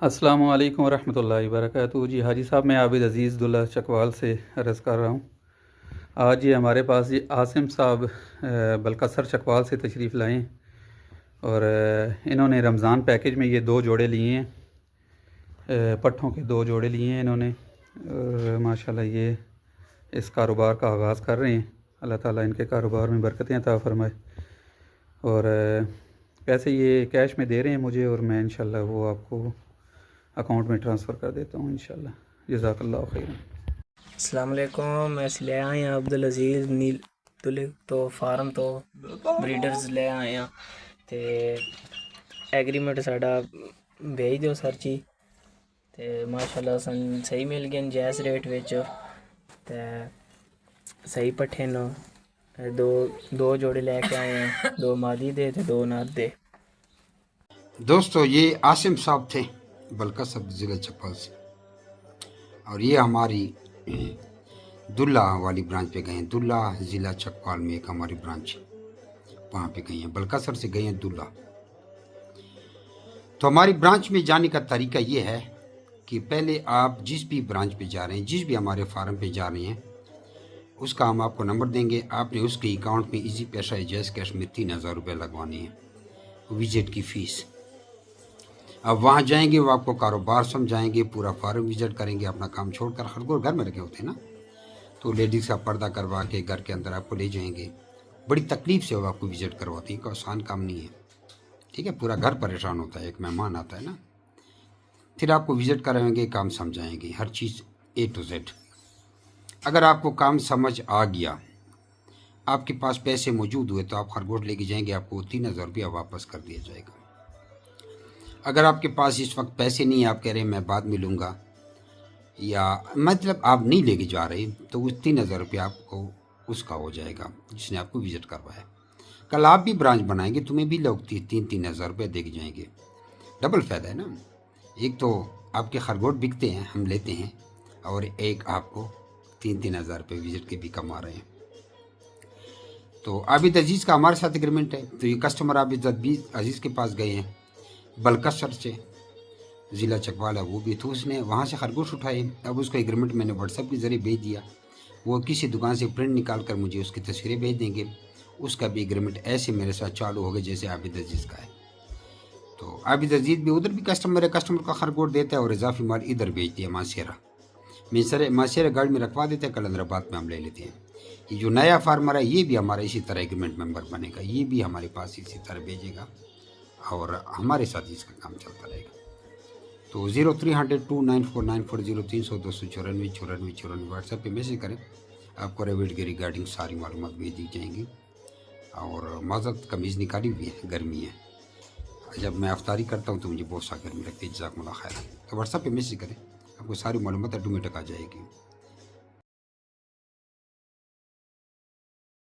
السلام علیکم ورحمۃ اللہ وبرکاتہ۔ جی حاجی صاحب، میں عابد عزیز دلہ چکوال سے عرض کر رہا ہوں۔ آج یہ ہمارے پاس عاصم صاحب بلکسر چکوال سے تشریف لائے ہیں، اور انہوں نے رمضان پیکج میں یہ 2 جوڑے لیے ہیں، پٹھوں کے 2 جوڑے لیے ہیں انہوں نے، اور ماشاءاللہ یہ اس کاروبار کا آغاز کر رہے ہیں۔ اللہ تعالیٰ ان کے کاروبار میں برکتیں عطا فرمائے، اور پیسے یہ کیش میں دے رہے ہیں مجھے، اور میں انشاءاللہ وہ آپ کو اکاؤنٹ میں ٹرانسفر کر دیتا ہوں انشاءاللہ۔ جزاک اللہ خیر۔ السلام علیکم، میں اس لے آئے ہیں عبدالعزیز نیل تو فارم تو بریڈرز لے آئے ہیں تے ایگریمنٹ ساڈا بھیج دیو سر جی، تے ماشاءاللہ سن صحیح مل گئے جائز ریٹ وچ، تے صحیح پٹھے نو دو جوڑے لے کے آئے ہیں، 2 مادی دے تے 2 نر دے۔ دوستو، یہ عاصم صاحب تھے بلکسر ضلع چکوال سے، اور یہ ہماری دلہ والی برانچ پہ گئے ہیں۔ دلہ ضلع چکوال میں ایک ہماری برانچ وہاں پہ گئی ہیں، بلکسر سے گئے ہیں دلہ۔ تو ہماری برانچ میں جانے کا طریقہ یہ ہے کہ پہلے آپ جس بھی برانچ پہ جا رہے ہیں، جس بھی ہمارے فارم پہ جا رہے ہیں، اس کا ہم آپ کو نمبر دیں گے۔ آپ نے اس کے اکاؤنٹ میں ایزی پیسہ جیز کیش میں 3000 روپے لگوانے ہیں، وزٹ کی فیس۔ اب وہاں جائیں گے، وہ آپ کو کاروبار سمجھائیں گے، پورا فارم وزٹ کریں گے، اپنا کام چھوڑ کر، ہر کوئی گھر میں رکھے ہوتے ہیں نا، تو لیڈیز کا پردہ کروا کے گھر کے اندر آپ کو لے جائیں گے۔ بڑی تکلیف سے وہ آپ کو وزٹ کرواتے ہیں، کوئی آسان کام نہیں ہے، ٹھیک ہے؟ پورا گھر پریشان ہوتا ہے، ایک مہمان آتا ہے نا، پھر آپ کو وزٹ کروائیں گے، کام سمجھائیں گے، ہر چیز A to Z۔ اگر آپ کو کام سمجھ آ گیا، آپ کے پاس پیسے موجود ہوئے، تو آپ خرگوش لے کے جائیں گے، آپ کو 3000 روپیہ واپس کر دیا جائے گا۔ اگر آپ کے پاس اس وقت پیسے نہیں ہیں، آپ کہہ رہے ہیں میں بعد میں لوں گا، یا مطلب آپ نہیں لے کے جا رہے، تو اس 3000 روپیہ آپ کو اس کا ہو جائے گا جس نے آپ کو وزٹ کروایا۔ کل آپ بھی برانچ بنائیں گے، تمہیں بھی لوگ 3000 روپے دے کے جائیں گے، ڈبل فائدہ ہے نا۔ ایک تو آپ کے خرگوش بکتے ہیں، ہم لیتے ہیں، اور ایک آپ کو 3000 روپے وزٹ کے بھی کما رہے ہیں۔ تو عابد عزیز کا ہمارے ساتھ ایگریمنٹ ہے، تو یہ کسٹمر عابد عزیز کے پاس گئے ہیں بلکسر سے، ضلع چکوال ہے وہ بھی، تو اس نے وہاں سے خرگوش اٹھائے۔ اب اس کو ایگریمنٹ میں نے واٹس ایپ کے ذریعے بھیج دیا، وہ کسی دکان سے پرنٹ نکال کر مجھے اس کی تصویریں بھیج دیں گے۔ اس کا بھی ایگریمنٹ ایسے میرے ساتھ چالو ہوگا جیسے عابد عزیز کا ہے۔ تو عابد عزیز بھی ادھر بھی کسٹمر ہے، کسٹمر کا خرگوش دیتا ہے، اور اضافی مال ادھر بھیجتی ہے ماسیرہ گاڑی میں رکھوا دیتے ہیں، کلندرآباد میں ہم لے لیتے ہیں۔ یہ جو نیا فارمر ہے، یہ بھی ہمارا اسی طرح ایگریمنٹ ممبر بنے گا، یہ بھی ہمارے پاس اسی طرح بھیجے گا، اور ہمارے ساتھ اس کا کام چلتا رہے گا۔ تو 0300294940 واٹس ایپ پہ میسیج کریں، آپ کو ریویٹ کے ریگارڈنگ ساری معلومات بھیج دی جائیں گی۔ اور معذرت، قمیض نکالی ہوئی ہے، گرمی ہے، جب میں افطاری کرتا ہوں تو مجھے بہت سا گرمی لگتی ہے، جزاکم اللہ خیر۔ تو واٹس ایپ پہ میسیج کریں، آپ کو ساری معلومات آٹومیٹک آ جائے گی۔